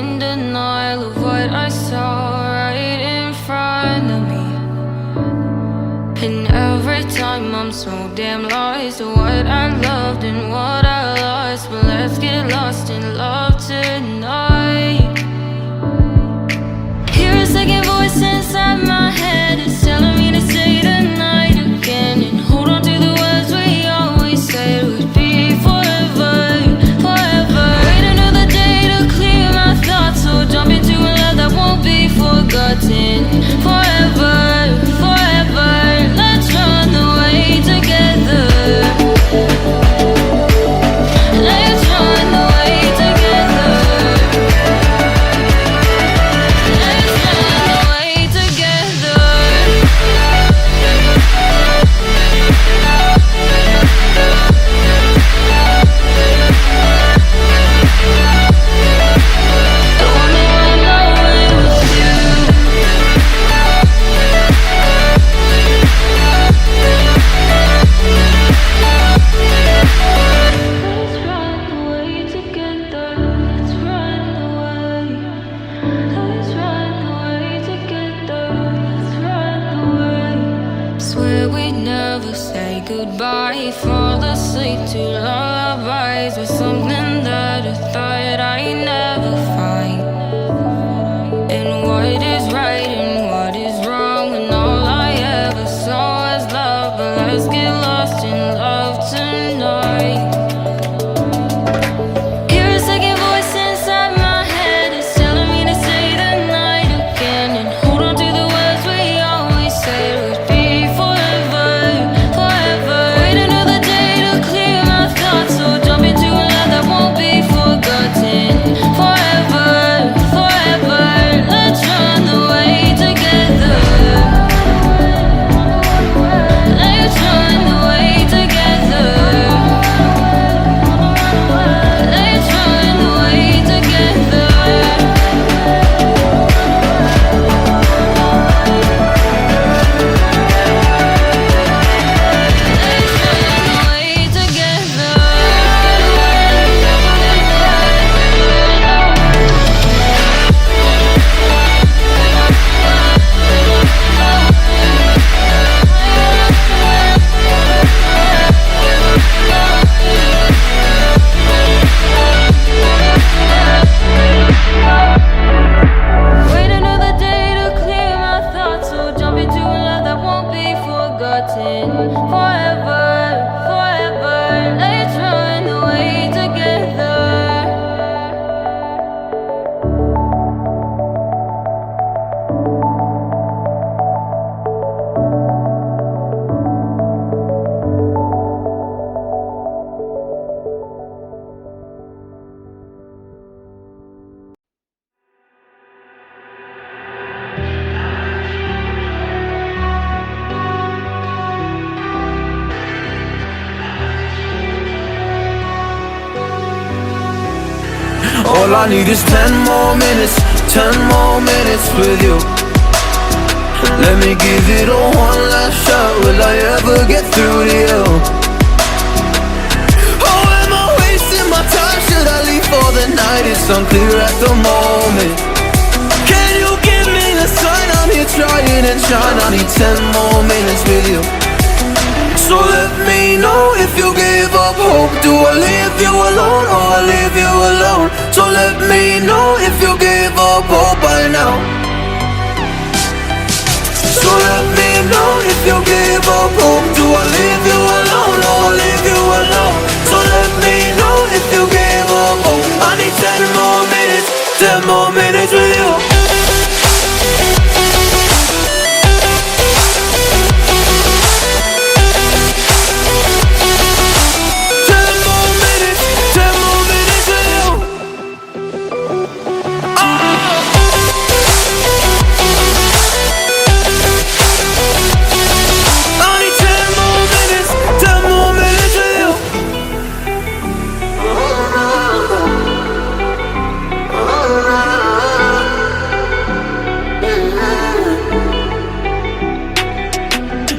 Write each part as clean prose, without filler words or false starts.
in denial of what I saw right in front of me. And every time I'm so damn lost to what I loved and what I lost. But let's get lost in love tonight. Hear a second voice inside my head. It's telling me to stay the night again and hold on to the words we always said would be forever, forever. Wait another day to clear my thoughts, so jump into a love that won't be forgotten. Forever, forever. Let's run away together. Let's run away together. Let's run away together. I wanna run away with you. Let's run away together. Let's run away. Let's run away together. Let's run away. Swear we'd never say goodbye. Fall asleep to lullabies with something that I thought I'd never find. And what is right and what is wrong, and all I ever saw was love. But let's get lost in love tonight. Hear a second voice inside my head. It's telling me to stay the night again and hold on to the words we always said would be forever, forever. Wait another day to clear my thoughts, so jump into a love that won't be forgotten. Forever, forever. Let's run away together. Let's run away together. Let's run away together. Let's run away together. Wait another day to clear my thoughts, so jump into a love that won't be forgotten. Forever, forever. Let's run away together. All I need is 10 more minutes, 10 more minutes with you. Let me give it a one last shot. Will I ever get through to you? Oh, am I wasting my time? Should I leave for the night? It's unclear at the moment. Can you give me a sign? I'm here trying and trying. I need 10 more minutes with you. So let me know if you give up hope. Do I leave you alone or I leave you alone? So let me know if you give up hope by now. So let me know if you give up hope. Do I leave you alone or I leave you alone? So let me know if you give up hope. I need 10 more minutes, 10 more minutes with you.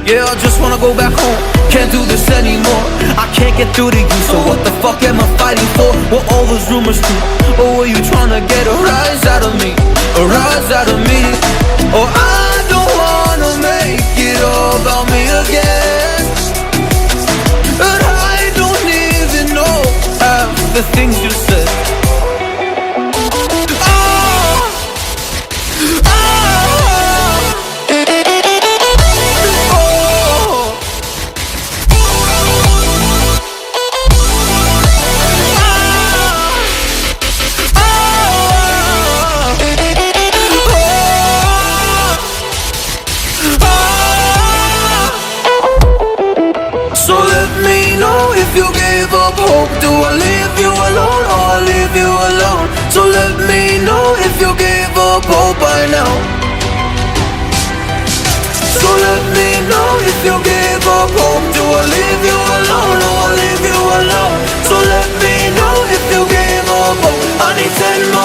Yeah, I just wanna go back home. Can't do this anymore. I can't get through to you, so what the fuck am I fighting for? What all those rumors do? Or were you trying to get a rise out of me? A rise out of me? Oh, I don't wanna make it all about me again. And I don't even know half the things you said. So let me know if you gave up hope. Do I leave you alone or I leave you alone? So let me know if you gave up hope by now. So let me know if you gave up hope. Do I leave you alone or I leave you alone? So let me know if you gave up hope. I need 10 more